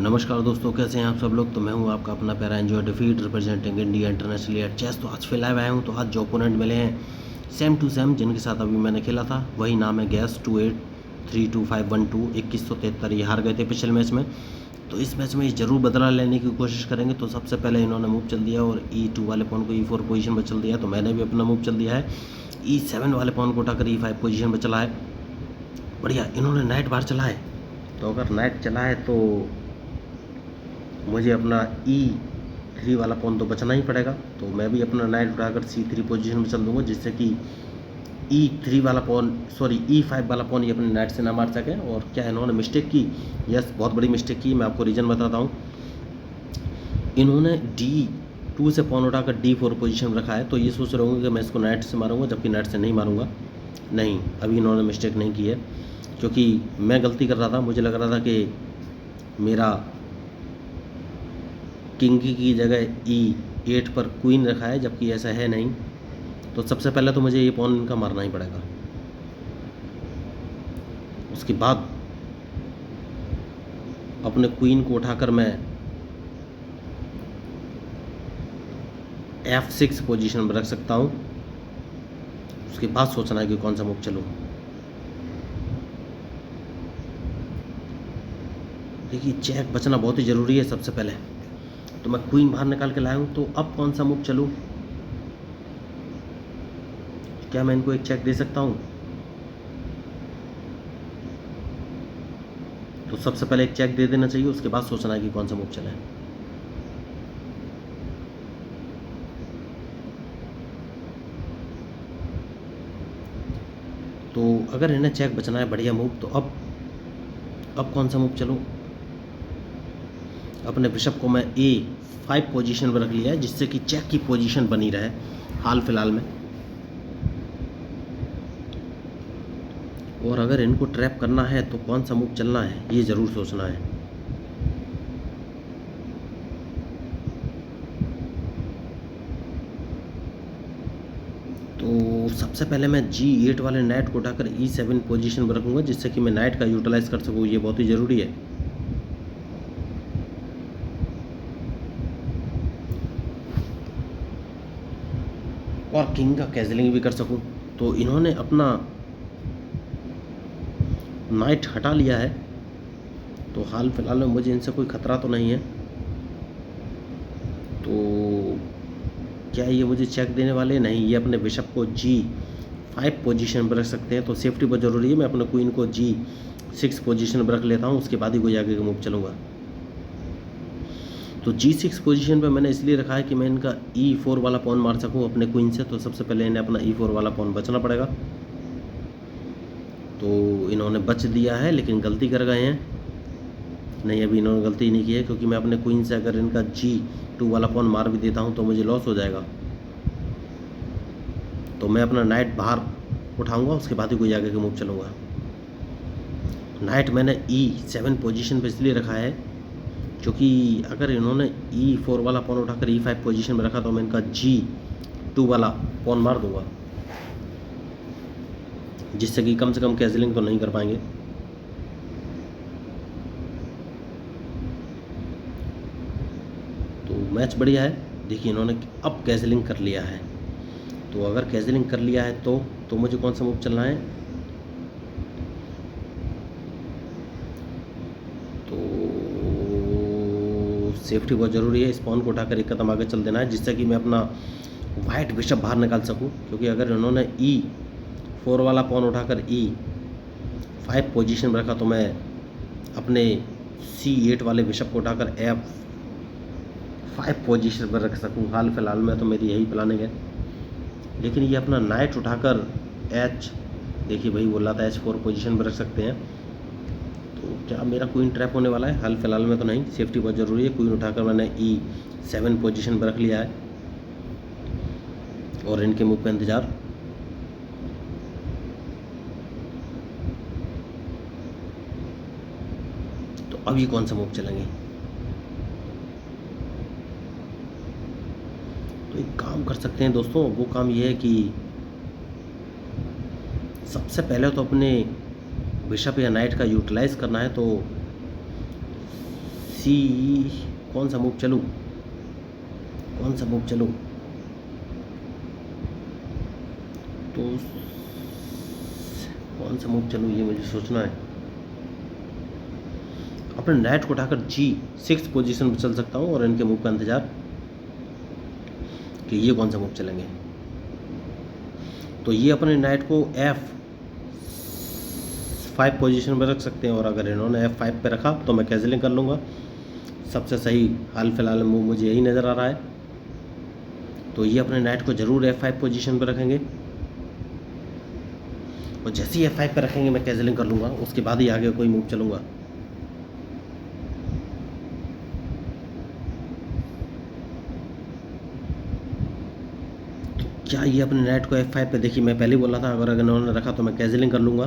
नमस्कार दोस्तों, कैसे हैं आप सब लोग। तो मैं हूं आपका अपना प्यारा enjoy defeat representing India international at chess. तो आज फिर लाइव आया हूं। तो आज जो ओपोनेंट मिले हैं सेम टू सेम जिनके साथ अभी मैंने खेला था, वही नाम है गैस 28325112 2173। ये हार गए थे पिछले मैच में। तो इस मैच में ये ज़रूर बदला लेने की कोशिश करेंगे। तो सबसे पहले इन्होंने मूव चल दिया और E2 वाले पॉन को E4 पोजीशन पर चल दिया। तो मैंने भी अपना मूव चल दिया है, E7 वाले पॉन को उठाकर E5 पोजीशन पर चला है। बढ़िया, इन्होंने नाइट बार चला है। तो अगर नाइट चला है तो मुझे अपना E3 वाला पॉन तो बचना ही पड़ेगा। तो मैं भी अपना नाइट उठाकर C3 पोजीशन में चल दूंगा, जिससे कि E5 वाला पॉन ये अपने नाइट से ना मार सके। और क्या इन्होंने मिस्टेक की? यस, बहुत बड़ी मिस्टेक की। मैं आपको रीज़न बताता हूँ। इन्होंने D2 से पॉन उठाकर D4 पोजीशन में रखा है। तो ये सोच रहे होंगे कि मैं इसको नाइट से मारूंगा, जबकि नाइट से नहीं मारूंगा। नहीं, अभी इन्होंने मिस्टेक नहीं की है, क्योंकि मैं गलती कर रहा था। मुझे लग रहा था कि मेरा किंग की जगह E8 पर क्वीन रखा है, जबकि ऐसा है नहीं। तो सबसे पहले तो मुझे ये पॉन इनका मारना ही पड़ेगा। उसके बाद अपने क्वीन को उठाकर मैं F6 पोजीशन में रख सकता हूँ। उसके बाद सोचना है कि कौन सा मूव चलूँ। देखिए, चेक बचना बहुत ही ज़रूरी है सबसे पहले। तो मैं क्वीन बाहर निकाल के लाया हूँ। तो अब कौन सा मूव चलूँ? क्या मैं इनको एक चेक दे सकता हूँ? तो सबसे पहले एक चेक दे देना चाहिए, उसके बाद सोचना है कि कौन सा मूव चले। तो अगर इन्हें चेक बचना है, बढ़िया मूव। तो अब कौन सा मूव चलूँ? अपने बिशप को मैं A5 पोजीशन पर रख लिया है, जिससे कि चेक की पोजीशन बनी रहे हाल फिलहाल में। और अगर इनको ट्रैप करना है तो कौन सा मूव चलना है, ये ज़रूर सोचना है। तो सबसे पहले मैं G8 वाले नाइट को उठाकर E7 पोजीशन पर रखूँगा, जिससे कि मैं नाइट का यूटिलाइज कर सकूँ। ये बहुत ही ज़रूरी है। और किंग का कैजलिंग भी कर सकूँ। तो इन्होंने अपना नाइट हटा लिया है। तो हाल फिलहाल में मुझे इनसे कोई ख़तरा तो नहीं है। तो क्या ये मुझे चेक देने वाले? नहीं, ये अपने बिशप को G5 पोजीशन पर रख सकते हैं। तो सेफ्टी बहुत ज़रूरी है। मैं अपने क्वीन को G6 पोजीशन पर रख लेता हूँ, उसके बाद ही कोई आगे का मूव चलूँगा। तो G6 पोजीशन पे मैंने इसलिए रखा है कि मैं इनका E4 वाला पॉन मार सकूं अपने क्वीन से। तो सबसे पहले इन्हें अपना E4 वाला पॉन बचना पड़ेगा। तो इन्होंने बच दिया है, लेकिन गलती कर गए हैं। नहीं, अभी इन्होंने गलती नहीं की है, क्योंकि मैं अपने क्वीन से अगर इनका G2 वाला पॉन मार भी देता हूं तो मुझे लॉस हो जाएगा। तो मैं अपना नाइट बाहर उठाऊँगा, उसके बाद ही कोई आगे का मूव चलूँगा। नाइट मैंने E7 पोजीशन पर इसलिए रखा है क्योंकि अगर इन्होंने E4 वाला पॉन उठाकर E5 पोजीशन में रखा तो मैं इनका G2 वाला पॉन मार दूंगा, जिससे कि कम से कम कैजलिंग तो नहीं कर पाएंगे। तो मैच बढ़िया है। देखिए, इन्होंने अब कैजलिंग कर लिया है। तो अगर कैजलिंग कर लिया है तो मुझे कौन सा मूव चलना है? सेफ्टी बहुत ज़रूरी है। इस पॉन को उठाकर एक कदम आगे चल देना है, जिससे कि मैं अपना वाइट बिशप बाहर निकाल सकूं। क्योंकि अगर इन्होंने E4 वाला पॉन उठाकर E5 पोजीशन में रखा तो मैं अपने C8 वाले बिशप को उठाकर F5 पोजीशन पर रख सकूं। हाल फिलहाल में तो मेरी यही प्लानिंग है। लेकिन ये अपना नाइट उठाकर देखिए भाई, बोला था H4 पोजीशन पर रख सकते हैं। तो क्या मेरा क्वीन ट्रैप होने वाला है? हाल फिलहाल में तो नहीं। सेफ्टी बहुत ज़रूरी है। क्वीन उठाकर मैंने E7 पोजीशन पर रख लिया है और इनके मूव पे इंतज़ार। तो अब ये कौन सा मूव चलेंगे? तो एक काम कर सकते हैं दोस्तों, वो काम ये है कि सबसे पहले तो अपने बिशप या नाइट का यूटिलाइज़ करना है। तो सी, कौन सा मूव चलूँ, कौन सा मूव चलूँ, तो कौन सा मूव चलूँ ये मुझे सोचना है। अपने नाइट को उठाकर G6 पोजीशन पर चल सकता हूँ और इनके मूव का इंतजार कि ये कौन सा मूव चलेंगे। तो ये अपने नाइट को F5 पोजीशन पर रख सकते हैं और अगर इन्होंने F5 पे रखा तो मैं कैंसिलिंग कर लूँगा। सबसे सही हाल फिलहाल मूव मुझे यही नज़र आ रहा है। तो ये अपने नाइट को ज़रूर F5 पोजीशन पर रखेंगे और जैसे ही F5 पे रखेंगे मैं कैंसिलिंग कर लूँगा, उसके बाद ही आगे कोई मूव चलूँगा। तो क्या ये अपने नाइट को F5 पे, देखिए मैं पहले ही बोला था अगर इन्होंने रखा तो मैं कैंसिलिंग कर लूँगा।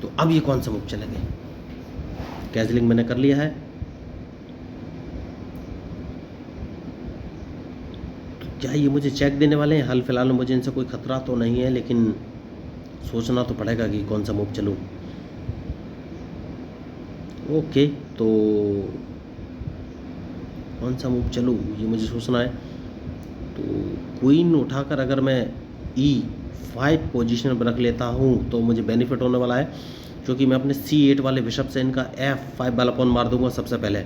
तो अब ये कौन सा मूव चलेंगे, कैंसिलिंग मैंने कर लिया है। तो क्या ये मुझे चेक देने वाले हैं, हाल फिलहाल में मुझे इनसे कोई खतरा तो नहीं है, लेकिन सोचना तो पड़ेगा कि कौन सा मूव चलूँ। ओके, तो कौन सा मूव चलूँ ये मुझे सोचना है। तो क्वीन उठाकर अगर मैं E5 पोजीशन पर रख लेता हूँ तो मुझे बेनिफिट होने वाला है, क्योंकि मैं अपने C8 वाले बिशप से इनका F5 वाला पॉन मार दूंगा सबसे पहले,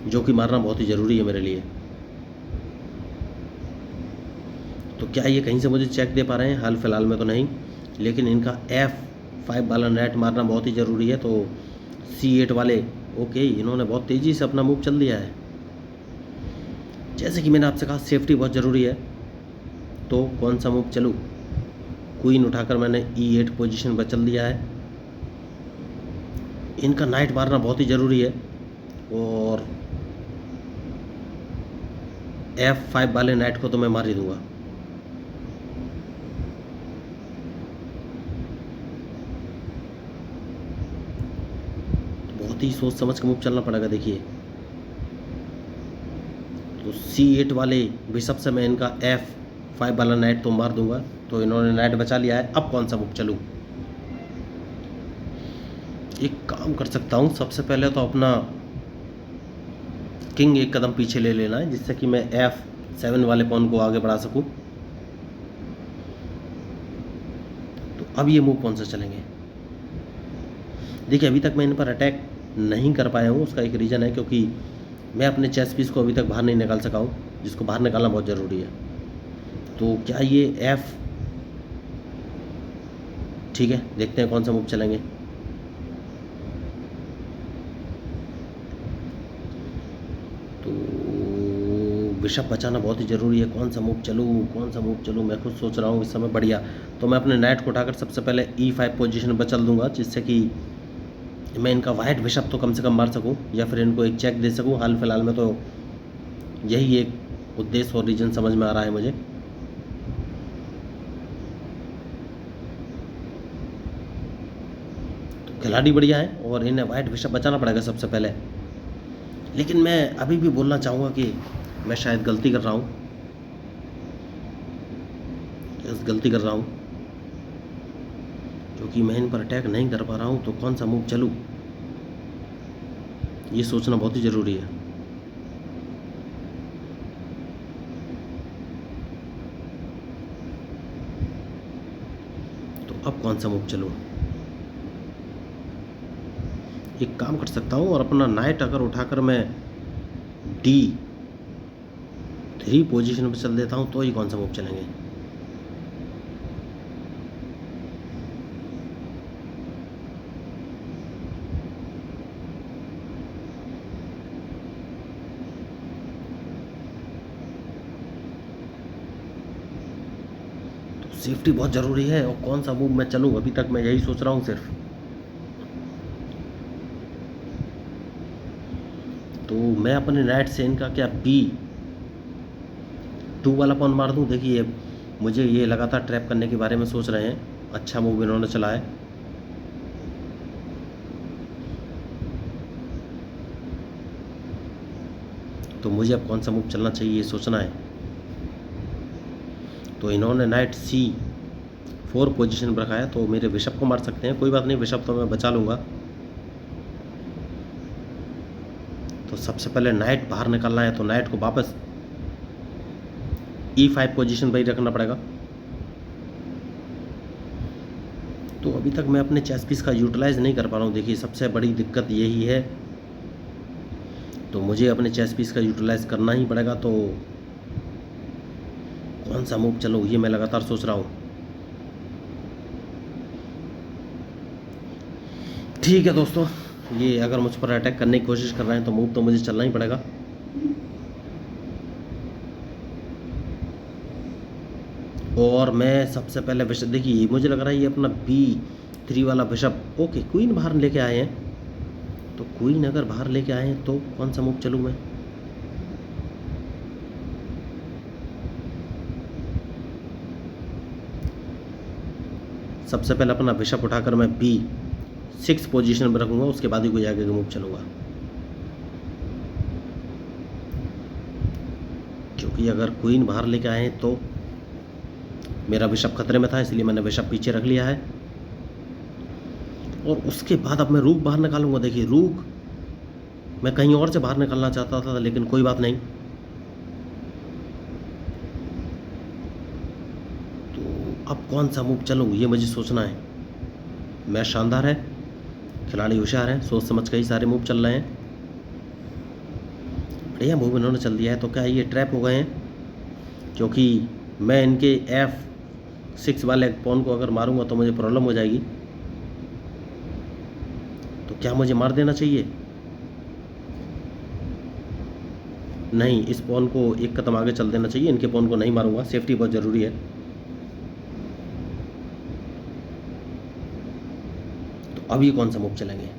जो कि मारना बहुत ही ज़रूरी है मेरे लिए। तो क्या ये कहीं से मुझे चेक दे पा रहे हैं, हाल फिलहाल में तो नहीं, लेकिन इनका F5 वाला नेट मारना बहुत ही ज़रूरी है। तो C8 वाले, ओके, इन्होंने बहुत तेज़ी से अपना मूव चल दिया है। जैसे कि मैंने आपसे कहा सेफ्टी बहुत ज़रूरी है, तो कौन सा मूव चलूँ। क्वीन उठाकर मैंने E8 पोजीशन पर चल दिया है। इनका नाइट मारना बहुत ही ज़रूरी है और F5 वाले नाइट को तो मैं मार ही दूंगा। बहुत ही सोच समझ के मूव चलना पड़ेगा। देखिए, तो C8 वाले बिशप से मैं इनका F5 वाला नाइट तो मार दूंगा, तो इन्होंने नाइट बचा लिया है। अब कौन सा मूव चलूँ, एक काम कर सकता हूँ, सबसे पहले तो अपना किंग एक कदम पीछे ले लेना है, जिससे कि मैं F7 वाले पॉन को आगे बढ़ा सकूँ। तो अब ये मूव कौन सा चलेंगे। देखिए, अभी तक मैं इन पर अटैक नहीं कर पाया हूँ, उसका एक रीज़न है क्योंकि मैं अपने चेस पीस को अभी तक बाहर नहीं निकाल सका हूँ, जिसको बाहर निकालना बहुत ज़रूरी है। तो क्या ये ठीक है, देखते हैं कौन सा मूव चलेंगे। तो बिशप बचाना बहुत ही ज़रूरी है। कौन सा मूव चलूँ, कौन सा मूव चलूँ, मैं खुद सोच रहा हूँ इस समय। बढ़िया, तो मैं अपने नाइट को उठाकर सबसे पहले E5 पोजीशन पर चल दूंगा, जिससे कि मैं इनका वाइट बिशप तो कम से कम मार सकूं या फिर इनको एक चेक दे सकूं। हाल फिलहाल में तो यही एक उद्देश्य और रीजन समझ में आ रहा है मुझे। तो खिलाड़ी बढ़िया है और इन्हें वाइट बिशप बचाना पड़ेगा सबसे पहले। लेकिन मैं अभी भी बोलना चाहूँगा कि मैं शायद गलती कर रहा हूँ, गलती कर रहा हूँ, क्योंकि मैं इन पर अटैक नहीं कर पा रहा हूँ। तो कौन सा मूव चलूँ ये सोचना बहुत ही ज़रूरी है। तो अब कौन सा मूव चलूँ, एक काम कर सकता हूँ और अपना नाइट अगर उठाकर मैं D3 पोजीशन पर चल देता हूँ, तो ये कौन सा मूव चलेंगे। सेफ्टी बहुत ज़रूरी है और कौन सा मूव मैं चलूँ, अभी तक मैं यही सोच रहा हूँ सिर्फ। तो मैं अपने नाइट से इनका क्या B2 वाला पॉन मार दूँ। देखिए, मुझे ये लगातार ट्रैप करने के बारे में सोच रहे हैं। अच्छा मूव इन्होंने चला है। तो मुझे अब कौन सा मूव चलना चाहिए ये सोचना है। तो इन्होंने नाइट C4 पोजीशन पर रखा है, तो मेरे बिशप को मार सकते हैं। कोई बात नहीं, बिशप तो मैं बचा लूँगा। तो सबसे पहले नाइट बाहर निकलना है, तो नाइट को वापस E5 पोजीशन पर ही रखना पड़ेगा। तो अभी तक मैं अपने चेस पीस का यूटिलाइज़ नहीं कर पा रहा हूँ। देखिए सबसे बड़ी दिक्कत यही है, तो मुझे अपने चेस पीस का यूटिलाइज़ करना ही पड़ेगा। तो कौन सा मूव चलो, ये मैं लगातार सोच रहा हूँ। ठीक है दोस्तों, ये अगर मुझ पर अटैक करने की कोशिश कर रहे हैं तो मूव तो मुझे चलना ही पड़ेगा। और मैं सबसे पहले बिशप, देखिए मुझे लग रहा है ये अपना B3 वाला बिशप, ओके क्वीन बाहर लेके आए हैं। तो क्वीन अगर बाहर लेके आए हैं तो कौन सा मूव चलूँ मैं। सबसे पहले अपना बिशप उठाकर मैं B6 पोजीशन पर रखूँगा, उसके बाद ही कोई आगे का मूव चलूँगा। क्योंकि अगर क्वीन बाहर लेके आए हैं तो मेरा बिशप खतरे में था, इसलिए मैंने बिशप पीछे रख लिया है। और उसके बाद अब मैं रूक बाहर निकालूंगा। देखिए रूक मैं कहीं और से बाहर निकालना चाहता था, लेकिन कोई बात नहीं। तो अब कौन सा मूव चलूँ ये मुझे सोचना है। मैच शानदार है, खिलाड़ी होशियार हैं, सोच समझ के ही सारे मूव चल रहे हैं। बढ़िया मूव इन्होंने चल दिया है। तो क्या ये ट्रैप हो गए हैं, क्योंकि मैं इनके F6 वाले पॉन को अगर मारूंगा तो मुझे प्रॉब्लम हो जाएगी। तो क्या मुझे मार देना चाहिए? नहीं, इस पॉन को एक कदम आगे चल देना चाहिए, इनके पॉन को नहीं मारूंगा, सेफ्टी बहुत ज़रूरी है। तो अभी कौन सा मूव चलेंगे?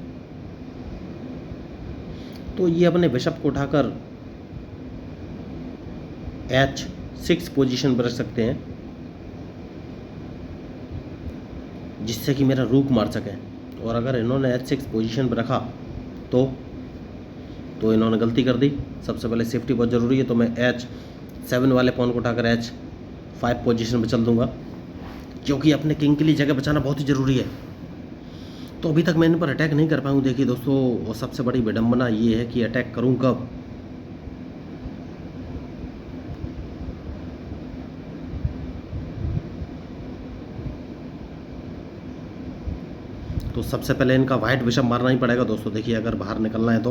तो ये अपने बिशप को उठाकर H6 पोजीशन पर रख सकते हैं, जिससे कि मेरा रूक मार सकें। और अगर इन्होंने H6 पोजीशन पर रखा तो इन्होंने गलती कर दी। सबसे पहले सेफ्टी बहुत ज़रूरी है, तो मैं H7 वाले पॉन को उठाकर H5 पोजीशन पर चल दूंगा, क्योंकि अपने किंग के लिए जगह बचाना बहुत ही ज़रूरी है। तो अभी तक मैं इन पर अटैक नहीं कर पाऊँ। देखिए दोस्तों, और सबसे बड़ी विडम्बना ये है कि अटैक करूँ कब। तो सबसे पहले इनका वाइट बिशप मारना ही पड़ेगा दोस्तों। देखिए अगर बाहर निकलना है तो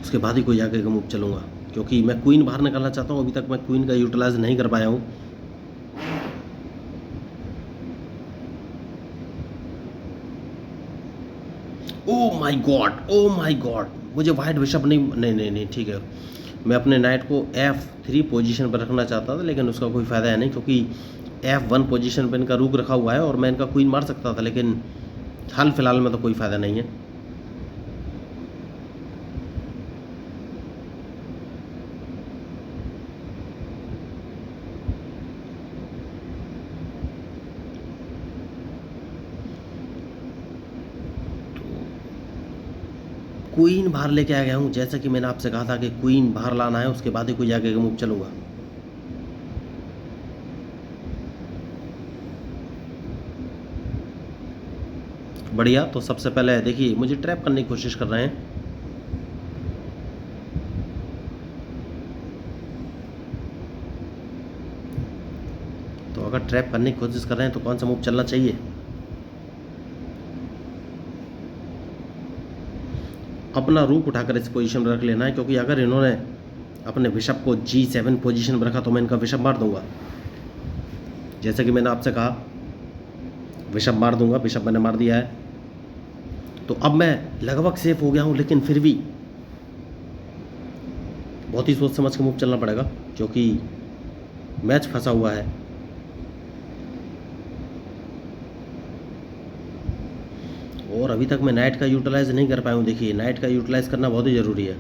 उसके बाद ही कोई आगे का मूव चलूँगा, क्योंकि मैं क्वीन बाहर निकालना चाहता हूँ। अभी तक मैं क्वीन का यूटिलाइज नहीं कर पाया हूँ। Oh my God, oh my God, मुझे वाइट बिशप नहीं, ठीक है। मैं अपने नाइट को F3 पोजीशन पर रखना चाहता था, लेकिन उसका कोई फ़ायदा है नहीं, क्योंकि F1 पोजीशन पर इनका रूक रखा हुआ है और मैं इनका क्वीन मार सकता था, लेकिन हाल फिलहाल में तो कोई फ़ायदा नहीं है। क्वीन बाहर लेके आ गया हूँ, जैसा कि मैंने आपसे कहा था कि क्वीन बाहर लाना है, उसके बाद ही कोई आगे का मूव चलूँगा। बढ़िया। तो सबसे पहले देखिए मुझे ट्रैप करने की कोशिश कर रहे हैं। तो अगर ट्रैप करने की कोशिश कर रहे हैं तो कौन सा मूव चलना चाहिए? अपना रूक उठाकर इस पोजीशन पर रख लेना है, क्योंकि अगर इन्होंने अपने बिशप को G7 पोजीशन पर रखा तो मैं इनका बिशप मार दूंगा। जैसे कि मैंने आपसे कहा, बिशप मार दूंगा। बिशप मैंने मार दिया है। तो अब मैं लगभग सेफ हो गया हूँ, लेकिन फिर भी बहुत ही सोच समझ के मूव चलना पड़ेगा, क्योंकि मैच फंसा हुआ है। और अभी तक मैं नाइट का यूटिलाइज नहीं कर पाया हूँ। देखिए नाइट का यूटिलाइज करना बहुत ही ज़रूरी है।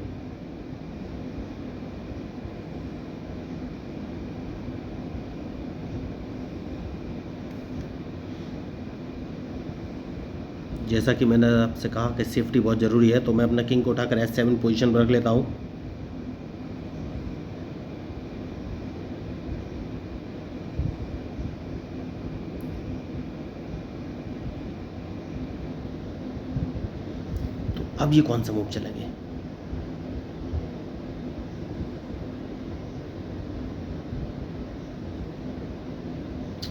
जैसा कि मैंने आपसे कहा कि सेफ्टी बहुत ज़रूरी है, तो मैं अपना किंग को उठाकर H7 पोजीशन पर रख लेता हूँ। अब ये कौन सा मूव चलेंगे?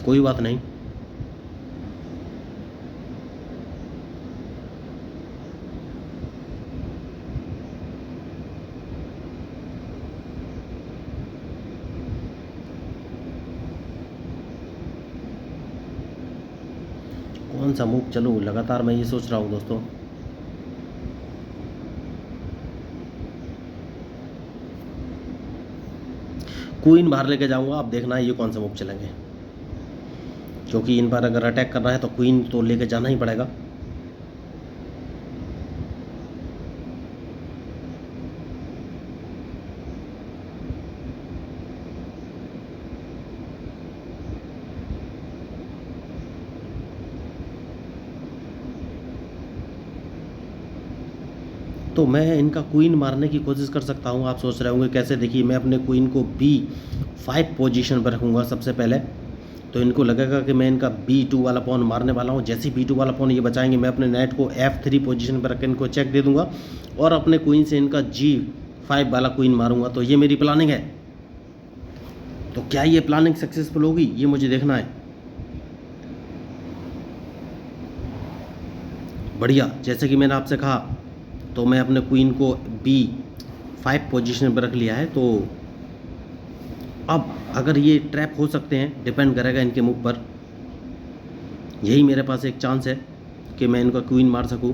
कोई बात नहीं, कौन सा मूव चलूँ, लगातार मैं ये सोच रहा हूँ दोस्तों। क्वीन बाहर लेके जाऊंगा, अब देखना है ये कौन सा मूव चलेंगे, क्योंकि इन पर अगर अटैक करना है तो क्वीन तो लेके जाना ही पड़ेगा। तो मैं इनका क्वीन मारने की कोशिश कर सकता हूँ। आप सोच रहे होंगे कैसे? देखिए, मैं अपने क्वीन को B5 पोजीशन पर रखूँगा सबसे पहले, तो इनको लगेगा कि मैं इनका B2 वाला पॉन मारने वाला हूँ। जैसे ही B2 वाला पॉन ये बचाएंगे, मैं अपने नाइट को F3 पोजीशन पर रख के इनको चेक दे दूंगा और अपने क्वीन से इनका G5 वाला क्वीन मारूंगा। तो ये मेरी प्लानिंग है। तो क्या ये प्लानिंग सक्सेसफुल होगी, ये मुझे देखना है। बढ़िया, जैसे कि मैंने आपसे कहा, तो मैं अपने क्वीन को B5 पोजीशन पर रख लिया है। तो अब अगर ये ट्रैप हो सकते हैं, डिपेंड करेगा इनके मूव पर। यही मेरे पास एक चांस है कि मैं इनका क्वीन मार सकूं।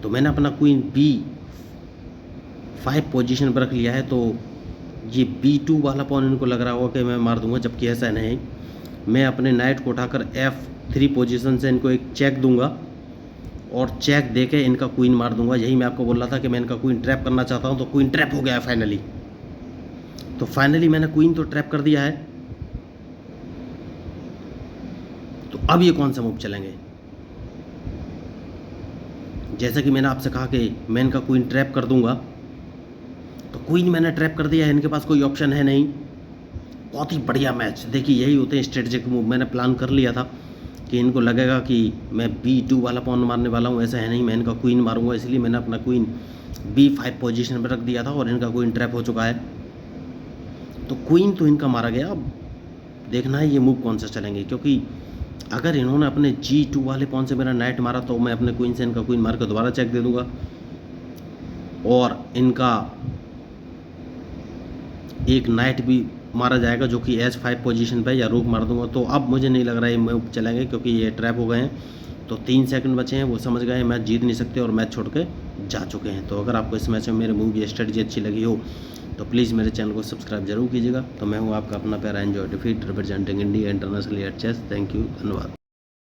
तो मैंने अपना क्वीन B5 पोजीशन पर रख लिया है। तो ये B2 वाला पॉन इनको लग रहा होगा कि मैं मार दूंगा, जबकि ऐसा नहीं। मैं अपने नाइट को उठाकर F3 पोजीशन से इनको एक चेक दूंगा और चेक दे के इनका क्वीन मार दूंगा। यही मैं आपको बोल रहा था कि मैं इनका क्वीन ट्रैप करना चाहता हूं। तो क्वीन ट्रैप हो गया है फाइनली। तो फाइनली मैंने क्वीन तो ट्रैप कर दिया है। तो अब ये कौन सा मूव चलेंगे? जैसा कि मैंने आपसे कहा कि मैं इनका क्वीन ट्रैप कर दूंगा, तो क्वीन मैंने ट्रैप कर दिया है। इनके पास कोई ऑप्शन है नहीं। बहुत ही बढ़िया मैच। देखिए, यही होते हैं स्ट्रेटेजिक मूव। मैंने प्लान कर लिया था कि इनको लगेगा कि मैं B2 वाला पॉन मारने वाला हूँ। ऐसा है नहीं, मैं इनका क्वीन मारूंगा। इसलिए मैंने अपना क्वीन B5 पोजीशन पर रख दिया था और इनका क्वीन ट्रैप हो चुका है। तो क्वीन तो इनका मारा गया। अब देखना है ये मूव कौन सा चलेंगे, क्योंकि अगर इन्होंने अपने G2 वाले पॉन से मेरा नाइट मारा तो मैं अपने क्वीन से इनका क्वीन मार कर दोबारा चेक दे दूंगा और इनका एक नाइट भी मारा जाएगा जो कि H5 पोजीशन पे, या रूक मार दूंगा। तो अब मुझे नहीं लग रहा है ये मूव चलेंगे, क्योंकि ये ट्रैप हो गए हैं। तो 3 सेकंड बचे हैं, वो समझ गए मैच जीत नहीं सकते और मैच छोड़ के जा चुके हैं। तो अगर आपको इस मैच में मेरे मूव या स्ट्रेटजी अच्छी लगी हो तो प्लीज़ मेरे चैनल को सब्सक्राइब जरूर कीजिएगा। तो मैं हूँ आपका अपना प्यारा enjoy defeat representing India internationally at chess. Thank you, धन्यवाद।